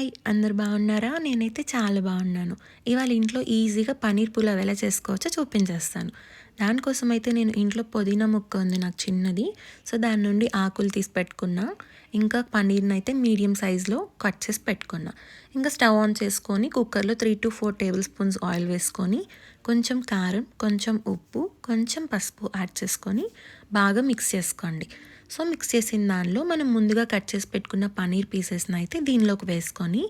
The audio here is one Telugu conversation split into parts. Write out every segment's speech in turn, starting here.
హాయ్! అందరూ బాగున్నారా? నేనైతే చాలా బాగున్నాను. ఇవాళ ఇంట్లో ఈజీగా పన్నీర్ పులావ్ ఎలా చేసుకోవచ్చో చూపించేస్తాను. దానికోసమైతే నేను ఇంట్లో పుదీనా మొక్క ఉంది నాకు చిన్నది. సో, దాని నుండి ఆకులు తీసి పెట్టుకున్నా. ఇంకా పన్నీర్‌నైతే మీడియం సైజులో కట్ చేసి పెట్టుకున్నా. ఇంకా స్టవ్ ఆన్ చేసుకొని కుక్కర్‌లో 3-4 టేబుల్ స్పూన్స్ ఆయిల్ వేసుకొని, కొంచెం కారం, కొంచెం ఉప్పు, కొంచెం పసుపు యాడ్ చేసుకొని బాగా మిక్స్ చేసుకోండి. సో, మిక్స్ చేసిన దానిలో మనం ముందుగా కట్ చేసి పెట్టుకున్న పన్నీర్ పీసెస్‌ని అయితే దీనిలోకి వేసుకొని,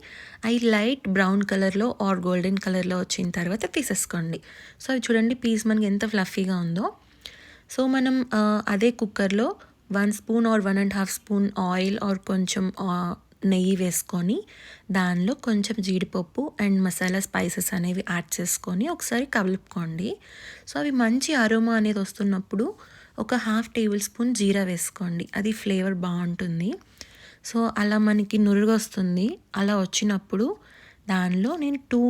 అవి లైట్ బ్రౌన్ కలర్‌లో ఆర్ గోల్డెన్ కలర్‌లో వచ్చిన తర్వాత తీసేసుకోండి. సో, అవి చూడండి పీస్ మనకి ఎంత ఫ్లఫీగా ఉందో. సో, మనం అదే కుక్కర్‌లో 1 spoon or 1 ½ spoon oil are కొంచెం నెయ్యి వేసుకొని, దానిలో కొంచెం జీడిపప్పు అండ్ మసాలా స్పైసెస్ అనేవి యాడ్ చేసుకొని ఒకసారి కలుపుకోండి. సో, అవి మంచి అరోమా అనేది వస్తున్నప్పుడు ఒక ½ టేబుల్ స్పూన్ జీరా వేసుకోండి. అది ఫ్లేవర్ బాగుంటుంది. సో, అలా మనకి నురుగొస్తుంది. అలా వచ్చినప్పుడు దానిలో నేను 2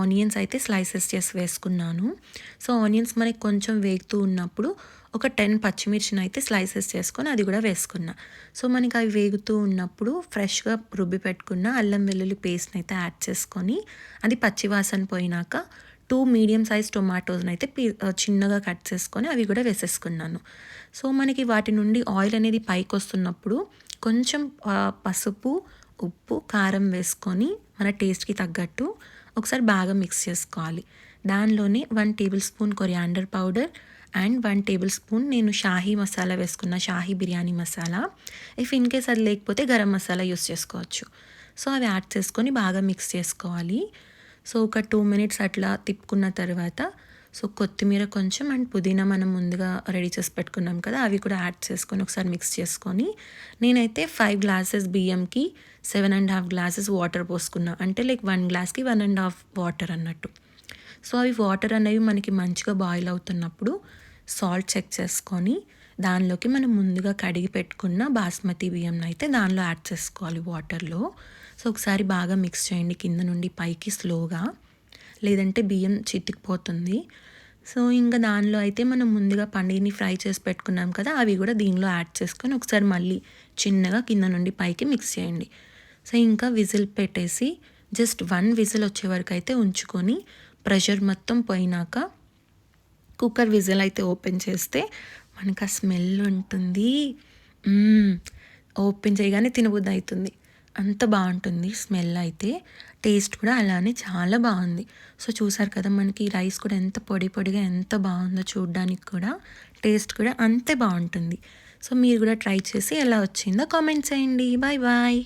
ఆనియన్స్ అయితే స్లైసెస్ చేసి వేసుకున్నాను. సో, ఆనియన్స్ మనకి కొంచెం వేగుతూ ఉన్నప్పుడు ఒక 10 పచ్చిమిర్చిని అయితే స్లైసెస్ చేసుకొని అది కూడా వేసుకున్నా. సో, మనకి అవి వేగుతూ ఉన్నప్పుడు ఫ్రెష్‌గా రుబ్బి పెట్టుకున్న అల్లం వెల్లుల్లి పేస్ట్‌ని అయితే యాడ్ చేసుకొని, అది పచ్చివాసన పోయినాక 2 మీడియం సైజ్ టొమాటోస్‌ని అయితే చిన్నగా కట్ చేసుకొని అవి కూడా వేసేసుకున్నాను. సో, మనకి వాటి నుండి ఆయిల్ అనేది పైకొస్తున్నప్పుడు కొంచెం పసుపు, ఉప్పు, కారం వేసుకొని మన టేస్ట్‌కి తగ్గట్టు ఒకసారి బాగా మిక్స్ చేసుకోవాలి. దానిలోనే 1 table spoon coriander powder and 1 table spoon నేను షాహీ మసాలా వేసుకున్న, Shahi biryani masala. If in case అది లేకపోతే గరం మసాలా యూస్ చేసుకోవచ్చు. సో, అవి యాడ్ చేసుకొని బాగా మిక్స్ చేసుకోవాలి. సో, ఒక 2 మినిట్స్ అట్లా తిప్పుకున్న తర్వాత కొత్తిమీర కొంచెం అండ్ పుదీనా మనం ముందుగా రెడీ చేసి పెట్టుకున్నాం కదా! అవి కూడా యాడ్ చేసుకొని ఒకసారి మిక్స్ చేసుకొని, నేనైతే 5 గ్లాసెస్ బియ్యంకి 7½ గ్లాసెస్ వాటర్ పోసుకున్నా. అంటే లైక్ 1 గ్లాస్‌కి 1½ వాటర్ అన్నట్టు. సో, అవి వాటర్ అనేవి మనకి మంచిగా బాయిల్ అవుతున్నప్పుడు సాల్ట్ చెక్ చేసుకొని, దానిలోకి మనం ముందుగా కడిగి పెట్టుకున్న బాస్మతి బియ్యంనైతే దానిలో యాడ్ చేసుకోవాలి వాటర్‌లో. సో, ఒకసారి బాగా మిక్స్ చేయండి కింద నుండి పైకి స్లోగా. లేదంటే బియ్యం చితికిపోతుంది. సో, ఇంక దానిలో అయితే మనం ముందుగా పన్నీర్‌ని ఫ్రై చేసి పెట్టుకున్నాం కదా! అవి కూడా దీనిలో యాడ్ చేసుకొని ఒకసారి మళ్ళీ చిన్నగా కింద నుండి పైకి మిక్స్ చేయండి. సో, ఇంకా విజిల్ పెట్టేసి జస్ట్ 1 విజిల్ వచ్చే వరకు అయితే ఉంచుకొని, ప్రెషర్ మొత్తం పోయినాక కుక్కర్ విజిల్ అయితే ఓపెన్ చేస్తే మనకు ఆ స్మెల్ ఉంటుంది. హ్మ్. ఓపెన్ చేయగానే తినబుద్ధి అవుతుంది. అంత బాగుంటుంది స్మెల్ అయితే. టేస్ట్ కూడా అలానే చాలా బాగుంది. సో, చూసారు కదా మనకి రైస్ కూడా ఎంత పొడి పొడిగా ఎంత బాగుందో చూడడానికి కూడా. టేస్ట్ కూడా అంతే బాగుంటుంది. సో, మీరు కూడా ట్రై చేసి ఎలా వచ్చిందో కామెంట్ చేయండి. Bye bye.